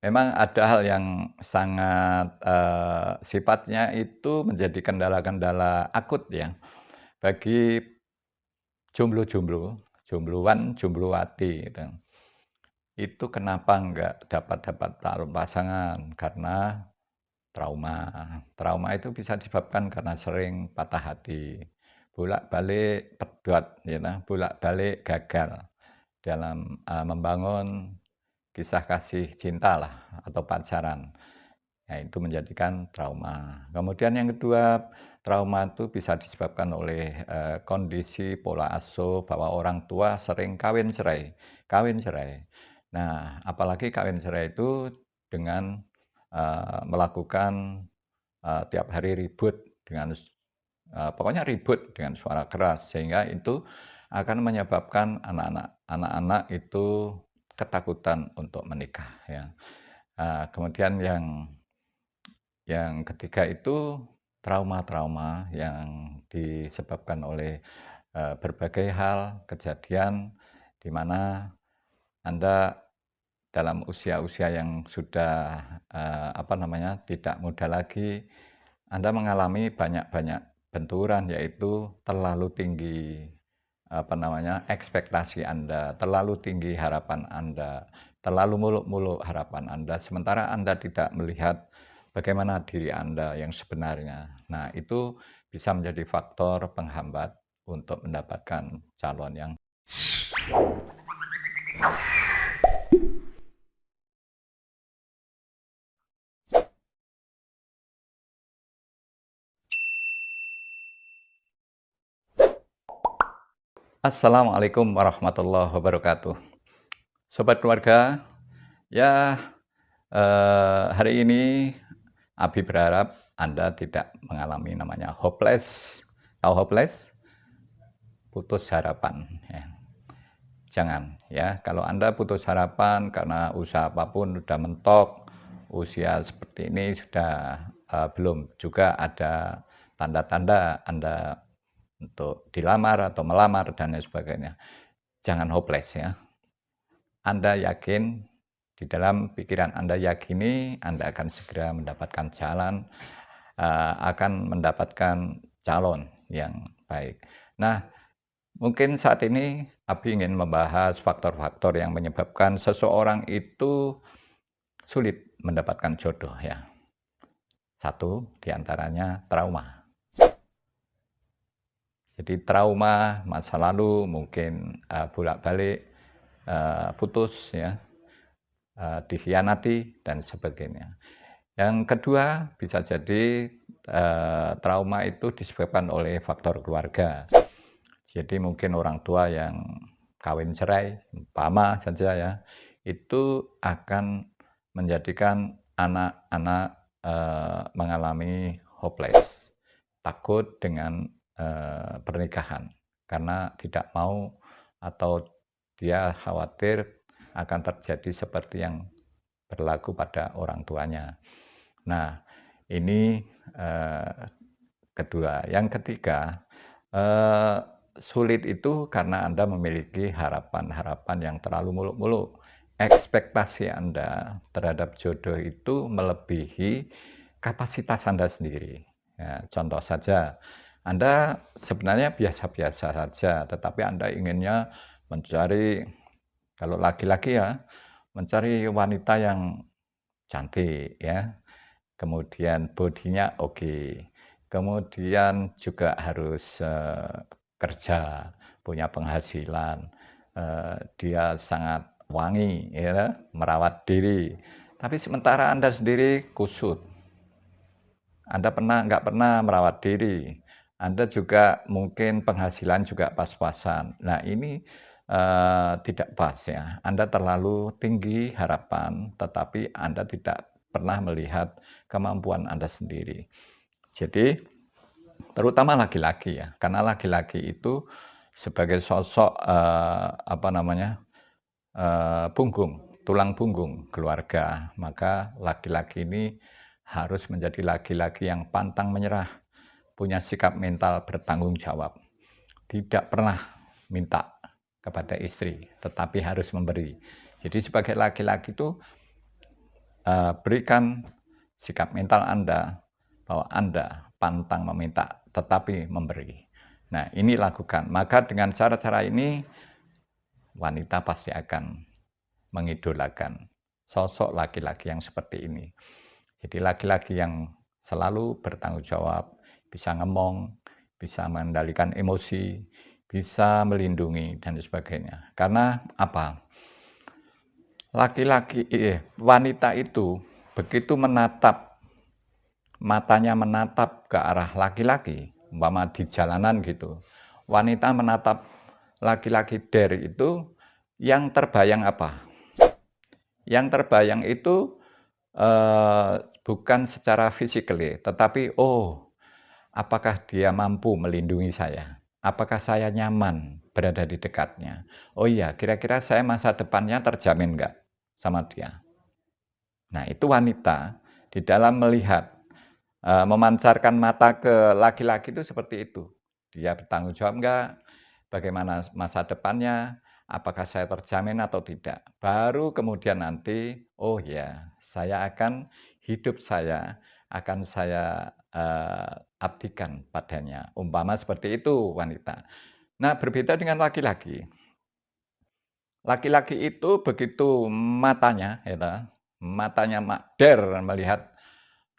Memang ada hal yang sangat, sifatnya itu menjadi kendala-kendala akut ya, bagi jomblo-jomblo, jombloan, jomblowati gitu. Itu kenapa nggak dapat calon pasangan, karena trauma. Trauma itu bisa disebabkan karena sering patah hati, bolak-balik pedot ya nah, bolak-balik gagal dalam, membangun kisah kasih cintalah atau pacaran. Nah, itu menjadikan trauma. Kemudian yang kedua, trauma itu bisa disebabkan oleh, kondisi pola asuh bahwa orang tua sering kawin cerai kawin cerai. Nah, apalagi kawin cerai itu dengan, melakukan, tiap hari ribut dengan pokoknya ribut dengan suara keras, sehingga itu akan menyebabkan anak-anak itu ketakutan untuk menikah ya. Kemudian yang ketiga itu trauma-trauma yang disebabkan oleh, berbagai hal, kejadian di mana Anda dalam usia-usia yang sudah, apa namanya, tidak muda lagi, Anda mengalami banyak-banyak benturan, yaitu terlalu tinggi, apa namanya, ekspektasi Anda, terlalu tinggi harapan Anda, terlalu muluk-muluk harapan Anda, sementara Anda tidak melihat bagaimana diri Anda yang sebenarnya. Nah, itu bisa menjadi faktor penghambat untuk mendapatkan calon yang Assalamualaikum warahmatullahi wabarakatuh. Sobat keluarga, ya, hari ini Abi berharap Anda tidak mengalami namanya hopeless. Tahu hopeless? Putus harapan, ya. Jangan, ya. Kalau Anda putus harapan karena usaha apapun sudah mentok, usia seperti ini sudah, belum juga ada tanda-tanda Anda untuk dilamar atau melamar dan lain sebagainya. Jangan hopeless, ya. Anda yakin, di dalam pikiran Anda yakini Anda akan segera mendapatkan jalan, akan mendapatkan calon yang baik. Nah, mungkin saat ini Abi ingin membahas faktor-faktor yang menyebabkan seseorang itu sulit mendapatkan jodoh ya. Satu diantaranya trauma. Jadi trauma masa lalu mungkin, bolak-balik, putus ya, dikhianati dan sebagainya. Yang kedua bisa jadi, trauma itu disebabkan oleh faktor keluarga. Jadi mungkin orang tua yang kawin cerai, umpama saja ya, itu akan menjadikan anak-anak, mengalami hopeless, takut dengan, pernikahan karena tidak mau atau dia khawatir akan terjadi seperti yang berlaku pada orang tuanya. Nah, ini, kedua. Yang ketiga, eee, sulit itu karena Anda memiliki harapan-harapan yang terlalu muluk-muluk. Ekspektasi Anda terhadap jodoh itu melebihi kapasitas Anda sendiri. Ya, contoh saja, Anda sebenarnya biasa-biasa saja, tetapi Anda inginnya mencari kalau laki-laki ya, mencari wanita yang cantik ya, kemudian bodinya oke, kemudian juga harus, kerja, punya penghasilan, dia sangat wangi ya, merawat diri. Tapi sementara Anda sendiri kusut, Anda nggak pernah merawat diri, Anda juga mungkin penghasilan juga pas-pasan. Nah ini, tidak pas ya, Anda terlalu tinggi harapan, tetapi Anda tidak pernah melihat kemampuan Anda sendiri. Jadi, terutama laki-laki ya, karena laki-laki itu sebagai sosok, apa namanya, punggung, tulang punggung keluarga, maka laki-laki ini harus menjadi laki-laki yang pantang menyerah, punya sikap mental bertanggung jawab, tidak pernah minta kepada istri, tetapi harus memberi. Jadi sebagai laki-laki itu berikan sikap mental Anda bahwa Anda pantang meminta tetapi memberi. Nah, ini lakukan. Maka dengan cara-cara ini wanita pasti akan mengidolakan sosok laki-laki yang seperti ini. Jadi laki-laki yang selalu bertanggung jawab, bisa ngomong, bisa mengendalikan emosi, bisa melindungi dan sebagainya. Karena apa? Wanita itu begitu matanya menatap ke arah laki-laki, umpama di jalanan gitu. Wanita menatap laki-laki dari itu, yang terbayang apa? Yang terbayang itu bukan secara physically, tetapi, "Oh, apakah dia mampu melindungi saya? Apakah saya nyaman berada di dekatnya? Oh iya, kira-kira saya masa depannya terjamin nggak sama dia?" Nah, itu wanita di dalam melihat, memancarkan mata ke laki-laki itu seperti itu. Dia bertanggung jawab nggak? Bagaimana masa depannya? Apakah saya terjamin atau tidak? Baru kemudian nanti, oh ya, hidup saya akan saya abdikan padanya. Umpama seperti itu wanita. Nah, berbeda dengan laki-laki. Laki-laki itu begitu matanya melihat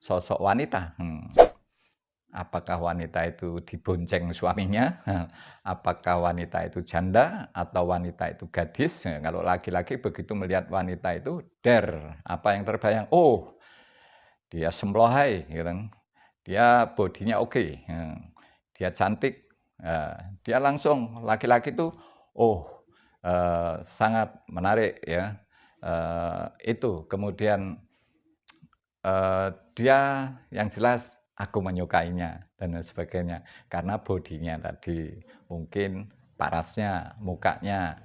sosok wanita, apakah wanita itu dibonceng suaminya, apakah wanita itu janda atau wanita itu gadis. Kalau laki-laki begitu melihat wanita itu, apa yang terbayang, "Oh, dia semblohai," gitu kan, "dia bodinya oke, dia cantik." Dia langsung laki-laki itu, oh, sangat menarik ya, itu. Kemudian dia yang jelas aku menyukainya dan lain sebagainya. Karena bodinya tadi, mungkin parasnya, mukanya,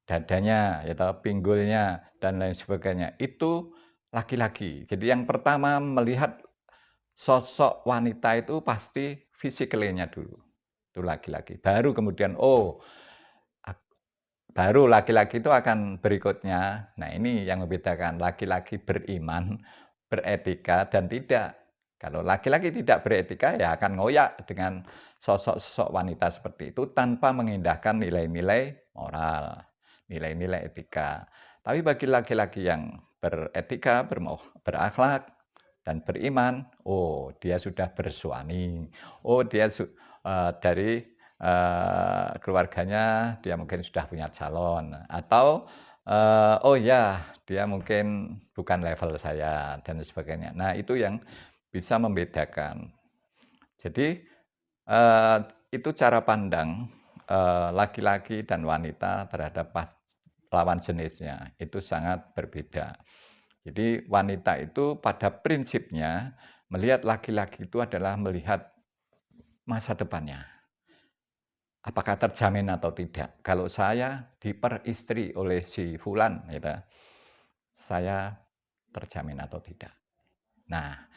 dadanya, ya toh, pinggulnya, dan lain sebagainya. Itu laki-laki. Jadi yang pertama melihat sosok wanita itu pasti physically-nya dulu, itu laki-laki. Baru kemudian, oh, ak baru laki-laki itu akan berikutnya, nah ini yang membedakan laki-laki beriman, beretika, dan tidak. Kalau laki-laki tidak beretika, ya akan ngoyak dengan sosok-sosok wanita seperti itu tanpa mengindahkan nilai-nilai moral, nilai-nilai etika. Tapi bagi laki-laki yang beretika, berakhlak, dan beriman, oh dia sudah bersuami, oh dia dari keluarganya dia mungkin sudah punya calon, atau, oh ya, dia mungkin bukan level saya dan sebagainya. Nah, itu yang bisa membedakan. Jadi, eee, itu cara pandang, laki-laki dan wanita terhadap lawan jenisnya, itu sangat berbeda. Jadi wanita itu pada prinsipnya melihat laki-laki itu adalah melihat masa depannya. Apakah terjamin atau tidak? Kalau saya diperistri oleh si fulan gitu, saya terjamin atau tidak. Nah,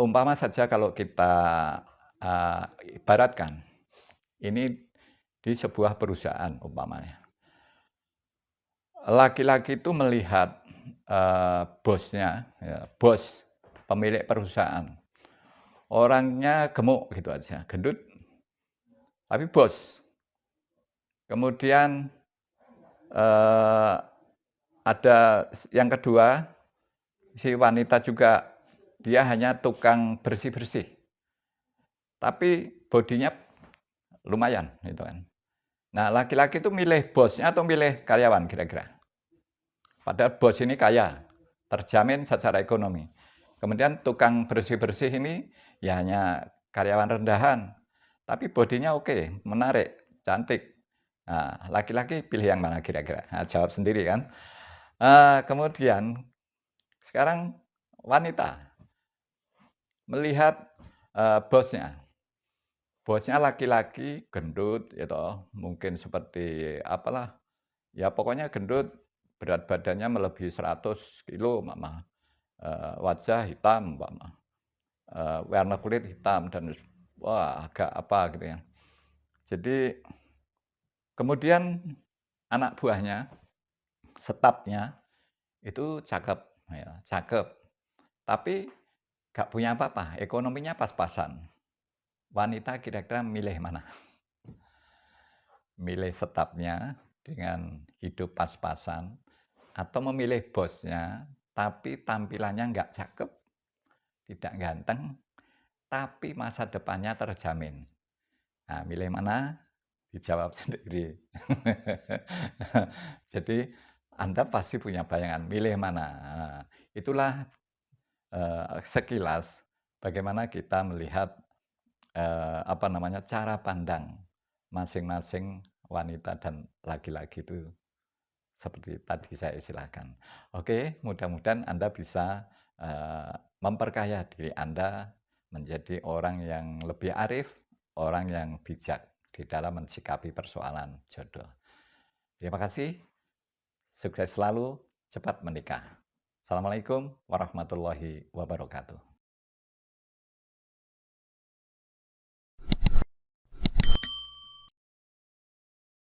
umpama saja kalau kita, ibaratkan ini di sebuah perusahaan umpamanya. Laki-laki itu melihat, bosnya ya, bos, pemilik perusahaan, orangnya gemuk gitu aja, gendut, tapi bos. Kemudian, eee, ada yang kedua, si wanita juga, dia hanya tukang bersih-bersih, tapi bodinya lumayan gitu kan. Nah, laki-laki itu milih bosnya atau milih karyawan kira-kira? Padahal bos ini kaya, terjamin secara ekonomi. Kemudian tukang bersih-bersih ini, ya hanya karyawan rendahan, tapi bodinya oke, menarik, cantik. Nah, laki-laki pilih yang mana kira-kira? Nah, jawab sendiri kan. Kemudian sekarang wanita melihat, bosnya. Bosnya laki-laki, gendut ya toh, mungkin seperti apalah, ya pokoknya gendut, berat badannya melebihi 100 kilo umpama, wajah hitam umpama, warna kulit hitam dan wah agak apa gitu ya. Jadi kemudian anak buahnya, stafnya itu cakep. ya, cakep, tapi nggak punya apa-apa, ekonominya pas-pasan. Wanita kira-kira milih mana? Milih setapnya dengan hidup pas-pasan atau memilih bosnya, tapi tampilannya nggak cakep, tidak ganteng, tapi masa depannya terjamin. Nah, milih mana? Dijawab sendiri. Jadi, Anda pasti punya bayangan, milih mana. Nah, itulah, sekilas bagaimana kita melihat, apa namanya, cara pandang masing-masing wanita dan laki-laki itu seperti tadi saya istilahkan. Oke, mudah-mudahan Anda bisa, memperkaya diri Anda menjadi orang yang lebih arif, orang yang bijak di dalam mensikapi persoalan jodoh. Terima kasih, sukses selalu, cepat menikah. Assalamualaikum warahmatullahi wabarakatuh.